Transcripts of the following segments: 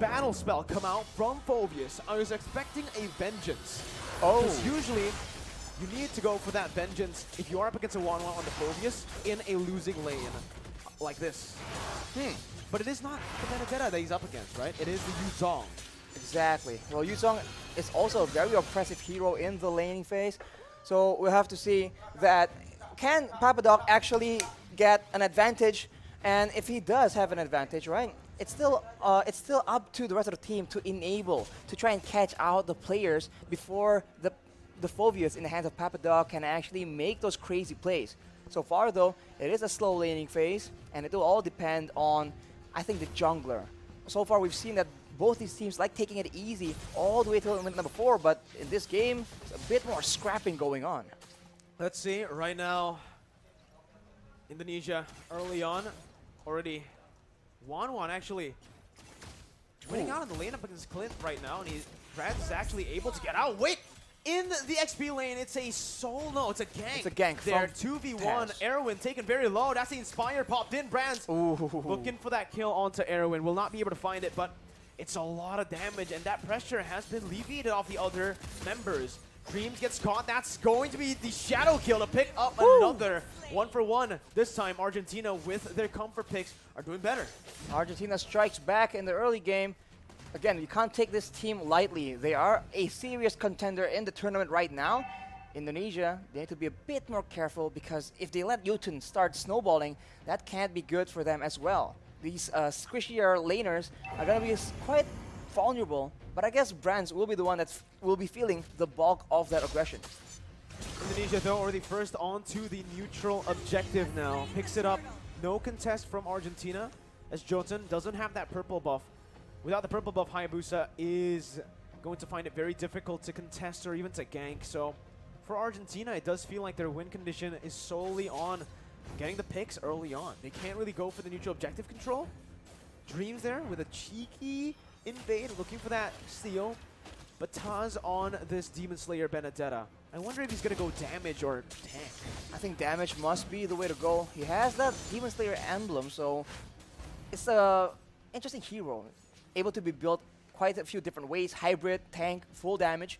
battle spell come out from Phoveus, I was expecting a Vengeance. Oh. Because usually, you need to go for that Vengeance if you are up against a Wanwan on the Phoveus in a losing lane like this. But it is not the Benedeta that he's up against, right? It is the Yuzhong. Exactly. Well, Yuzhong is also a very oppressive hero in the laning phase. So we'll have to see that can Papadog actually get an advantage, and if he does have an advantage, right, it's still up to the rest of the team to enable, to try and catch out the players before the Phoveus in the hands of Papadog can actually make those crazy plays. So far though, it is a slow laning phase, and it will all depend on, I think, the jungler. So far we've seen that both these teams like taking it easy all the way till minute number 4, but in this game, it's a bit more scrapping going on. Let's see, right now, Indonesia early on, already Wanwan actually winning out in the lane up against Clint right now, and Branz is actually able to get out. Wait! In the XP lane, it's a solo, it's a gank. It's a gank there, from 2v1, Tazz. Erwin taken very low. That's the Inspire popped in. Branz looking for that kill onto Erwin. Will not be able to find it, but it's a lot of damage, and that pressure has been alleviated off the other members. Dreams gets caught. That's going to be the shadow kill to pick up another 1-for-1. This time, Argentina with their comfort picks are doing better. Argentina strikes back in the early game. Again, you can't take this team lightly. They are a serious contender in the tournament right now. Indonesia, they need to be a bit more careful, because if they let Yutun start snowballing, that can't be good for them as well. These squishier laners are going to be quite vulnerable, but I guess Branz will be the one that will be feeling the bulk of that aggression. Indonesia, though, already first onto the neutral objective now. Picks it up. No contest from Argentina, as Jotun doesn't have that purple buff. Without the purple buff, Hayabusa is going to find it very difficult to contest or even to gank. So for Argentina, it does feel like their win condition is solely on getting the picks early on. They can't really go for the neutral objective control. Dreams there with a cheeky invade, looking for that steal. But Tazz on this Demon Slayer Benedeta. I wonder if he's going to go damage or tank. I think damage must be the way to go. He has that Demon Slayer emblem, so it's a interesting hero. Able to be built quite a few different ways, hybrid, tank, full damage.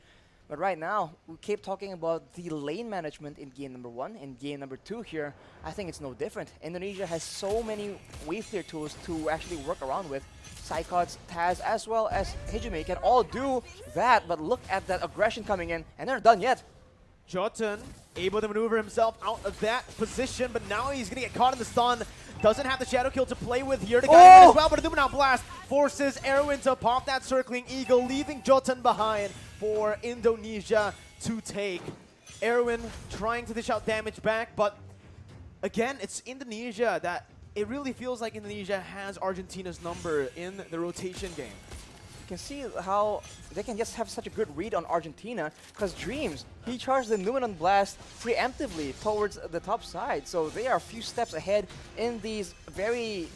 But right now, we keep talking about the lane management in game number 1. In game number 2 here, I think it's no different. Indonesia has so many wave clear tools to actually work around with. Saykots, Tazz, as well as Hijime can all do that, but look at that aggression coming in, and they're not done yet. Jotun able to maneuver himself out of that position, but now he's going to get caught in the stun. Doesn't have the shadow kill to play with here. The guy as well, but a Luminal Blast forces Erwin to pop that circling eagle, leaving Jotun behind for Indonesia to take. Erwin trying to dish out damage back, but again, it's Indonesia that it really feels like Indonesia has Argentina's number in the rotation game. You can see how they can just have such a good read on Argentina, because Dreams, he charged the Numenon Blast preemptively towards the top side, so they are a few steps ahead in these very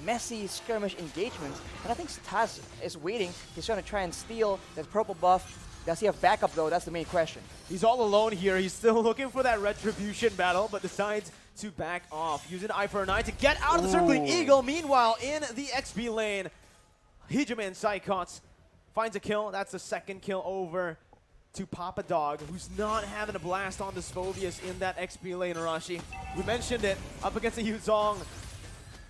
messy skirmish engagements. And I think Tazz is waiting. He's trying to try and steal that purple buff. Does he have backup though? That's the main question. He's all alone here. He's still looking for that retribution battle, but decides to back off. Using Eye for an Eye to get out of the circling eagle. Meanwhile, in the XP lane, Hijime and Saykots finds a kill. That's the second kill over to Papadog, who's not having a blast on this Phoveus in that XP lane, Arashi. We mentioned it, up against the Yuzhong.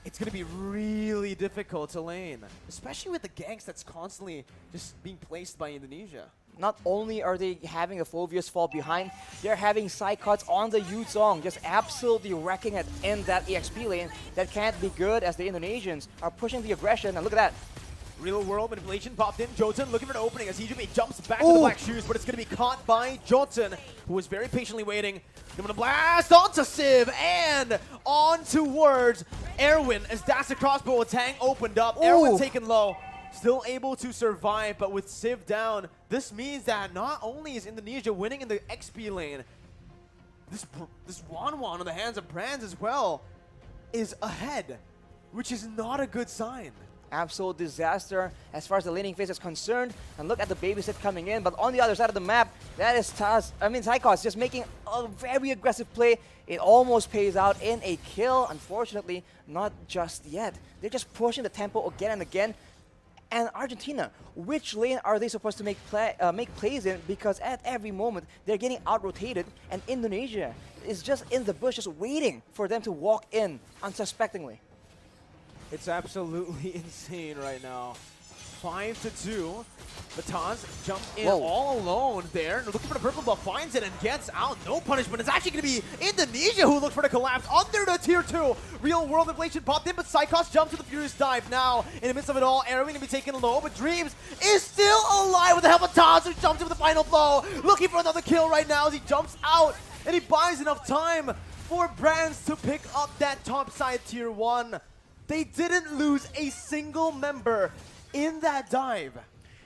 It's going to be really difficult to lane, especially with the ganks that's constantly just being placed by Indonesia. Not only are they having a Phoveus fall behind, they're having Saykots on the Yuzhong, just absolutely wrecking it in that EXP lane. That can't be good, as the Indonesians are pushing the aggression, and look at that. Real world manipulation popped in. Jotun looking for an opening as Hijime jumps back to the black shoes, but it's going to be caught by Jotun, who was very patiently waiting. They're going to blast onto Civ and on towards Erwin as that's the crossbow attack opened up. Erwin taken low, still able to survive, but with Civ down, this means that not only is Indonesia winning in the XP lane, this Wanwan on the hands of Branz as well is ahead, which is not a good sign. Absolute disaster as far as the laning phase is concerned. And look at the babysit coming in. But on the other side of the map, that is Saykots just making a very aggressive play. It almost pays out in a kill. Unfortunately, not just yet. They're just pushing the tempo again and again. And Argentina, which lane are they supposed to make plays in? Because at every moment, they're getting out-rotated, and Indonesia is just in the bush, just waiting for them to walk in unsuspectingly. It's absolutely insane right now. 5-2. But Tazz jumped in all alone there. Looking for the purple buff, finds it and gets out. No punishment. It's actually going to be Indonesia who looked for the collapse under the tier 2. Real world inflation popped in, but Saykots jumps to the Furious Dive. Now, in the midst of it all, Arrow going to be taken low, but Dreams is still alive with the help of Tazz, who jumps in with the final blow. Looking for another kill right now as he jumps out, and he buys enough time for Branz to pick up that top side tier 1. They didn't lose a single member in that dive.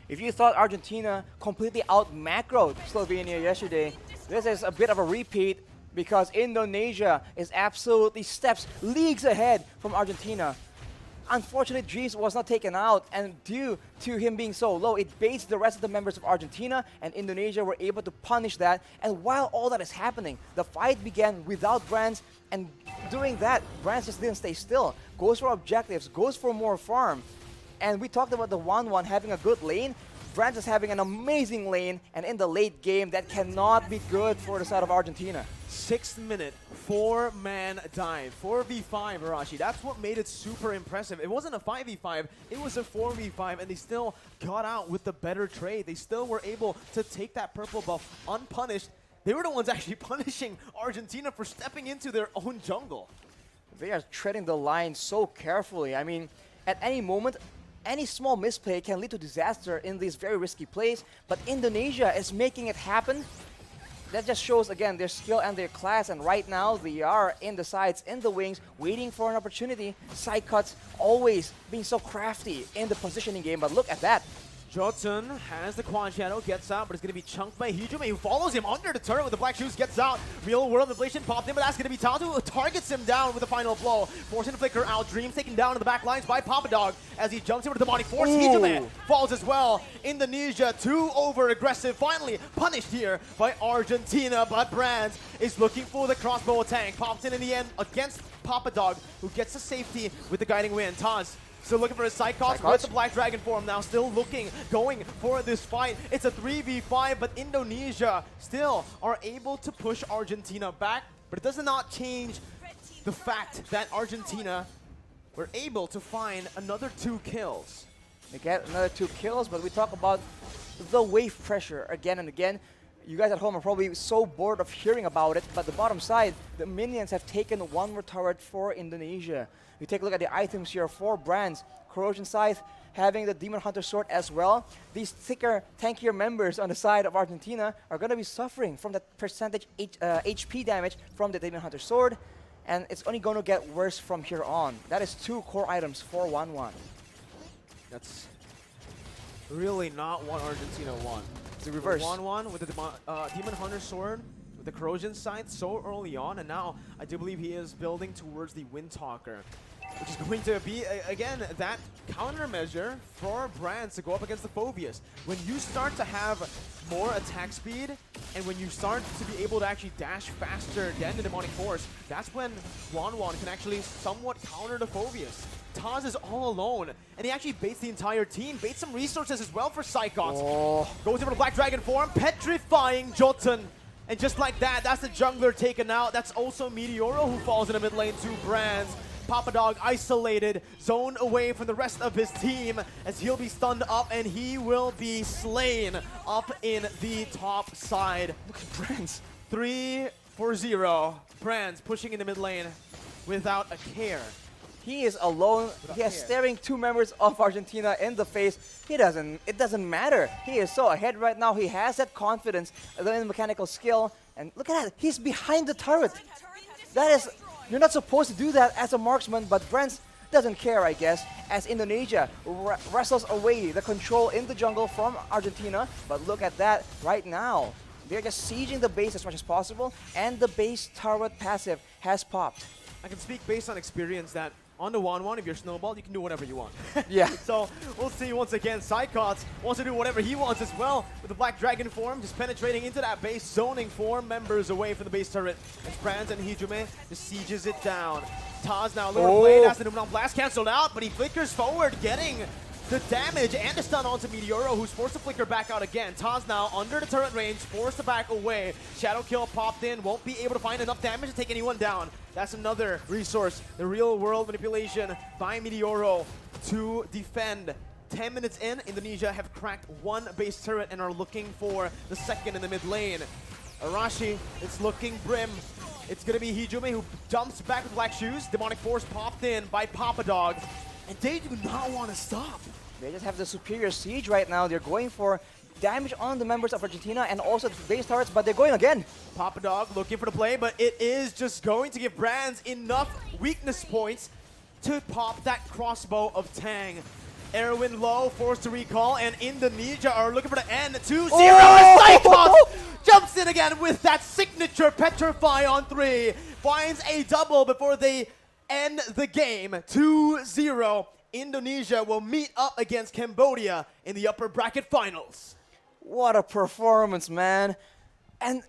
If you thought Argentina completely out-macroed Slovenia yesterday, this is a bit of a repeat because Indonesia is absolutely leagues ahead from Argentina. Unfortunately, Dreams was not taken out, and due to him being so low, it baits the rest of the members of Argentina, and Indonesia were able to punish that. And while all that is happening, the fight began without Branz, and doing that, Branz just didn't stay still. Goes for objectives, goes for more farm. And we talked about the Wanwan having a good lane. Branz is having an amazing lane, and in the late game, that cannot be good for the side of Argentina. 6th minute, 4-man dive, 4v5 Arashi. That's what made it super impressive. It wasn't a 5v5, it was a 4v5, and they still got out with the better trade. They still were able to take that purple buff unpunished. They were the ones actually punishing Argentina for stepping into their own jungle. They are treading the line so carefully. I mean, at any moment, any small misplay can lead to disaster in these very risky plays, but Indonesia is making it happen. That just shows, again, their skill and their class, and right now they are in the sides, in the wings, waiting for an opportunity. Saykots always being so crafty in the positioning game, but look at that. Jotun has the quad shadow, gets out, but it's going to be chunked by Hijime, who follows him under the turret with the black shoes, gets out. Real world inflation popped in, but that's going to be Tazz, who targets him down with the final blow. Forcing the flicker out, Dreams taken down in the back lines by Papadog as he jumps into the body force. Hijime falls as well. Indonesia, too over-aggressive, finally punished here by Argentina, but Branz is looking for the crossbow attack. Pops in the end against Papadog, who gets the safety with the guiding wind. Tazz still looking for his Saykots with the Black Dragon form now, still going for this fight. It's a 3v5, but Indonesia still are able to push Argentina back, but it does not change the fact that Argentina were able to find another 2 kills. They get another 2 kills, but we talk about the wave pressure again and again. You guys at home are probably so bored of hearing about it, but the bottom side, the minions have taken 1 more turret for Indonesia. You take a look at the items here for Branz. Corrosion Scythe having the Demon Hunter Sword as well. These thicker, tankier members on the side of Argentina are going to be suffering from that percentage HP damage from the Demon Hunter Sword, and it's only going to get worse from here on. That is 2 core items for Wanwan. That's really not what Argentina won. The reverse. Wanwan with the Demon Hunter Sword, with the Corrosion Scythe so early on, and now I do believe he is building towards the Windtalker, which is going to be, again, that countermeasure for Branz to go up against the Phobius. When you start to have more attack speed, and when you start to be able to actually dash faster than the Demonic Force, that's when Wanwan can actually somewhat counter the Phobius. Tazz is all alone, and he actually baits the entire team, baits some resources as well for Saykots. Goes over the Black Dragon form, petrifying Jotun. And just like that, that's the jungler taken out. That's also Meteoro who falls in the mid lane to Branz. Papadog isolated, zone away from the rest of his team as he'll be stunned up and he will be slain up in the top side. Look at Branz. 3-0. Branz pushing in the mid lane without a care. He is alone. He is staring 2 members of Argentina in the face. It doesn't matter. He is so ahead right now. He has that confidence, the mechanical skill. And look at that. He's behind the turret. That is, you're not supposed to do that as a marksman, but Branz doesn't care, I guess, as Indonesia wrestles away the control in the jungle from Argentina. But look at that right now. They're just sieging the base as much as possible, and the base turret passive has popped. I can speak based on experience that on the Wanwan, if you're Snowball, you can do whatever you want. Yeah. So we'll see once again. Saykots wants to do whatever he wants as well with the Black Dragon form, just penetrating into that base, zoning 4 members away from the base turret. As Branz and Hijime just sieges it down. Tazz now a little late as the Numenal Blast canceled out, but he flickers forward, getting the damage and the stun onto Meteoro, who's forced to flicker back out again. Tazz now under the turret range, forced to back away. Shadow Kill popped in, won't be able to find enough damage to take anyone down. That's another resource, the real world manipulation by Meteoro to defend. 10 minutes in, Indonesia have cracked one base turret and are looking for the second in the mid lane. Arashi, it's looking grim. It's going to be Hijume who jumps back with Black Shoes. Demonic Force popped in by Papa Dog. And they do not want to stop. They just have the superior siege right now. They're going for damage on the members of Argentina and also the base turrets, but they're going again. Papa Dog looking for the play, but it is just going to give Branz enough weakness points to pop that crossbow of Tang. Erwin low, forced to recall, and Indonesia are looking for the end. 2-0, and Saykots jumps in again with that signature Petrify on 3. Finds a double before they end the game. 2-0. Indonesia will meet up against Cambodia in the upper bracket finals. What a performance, man. And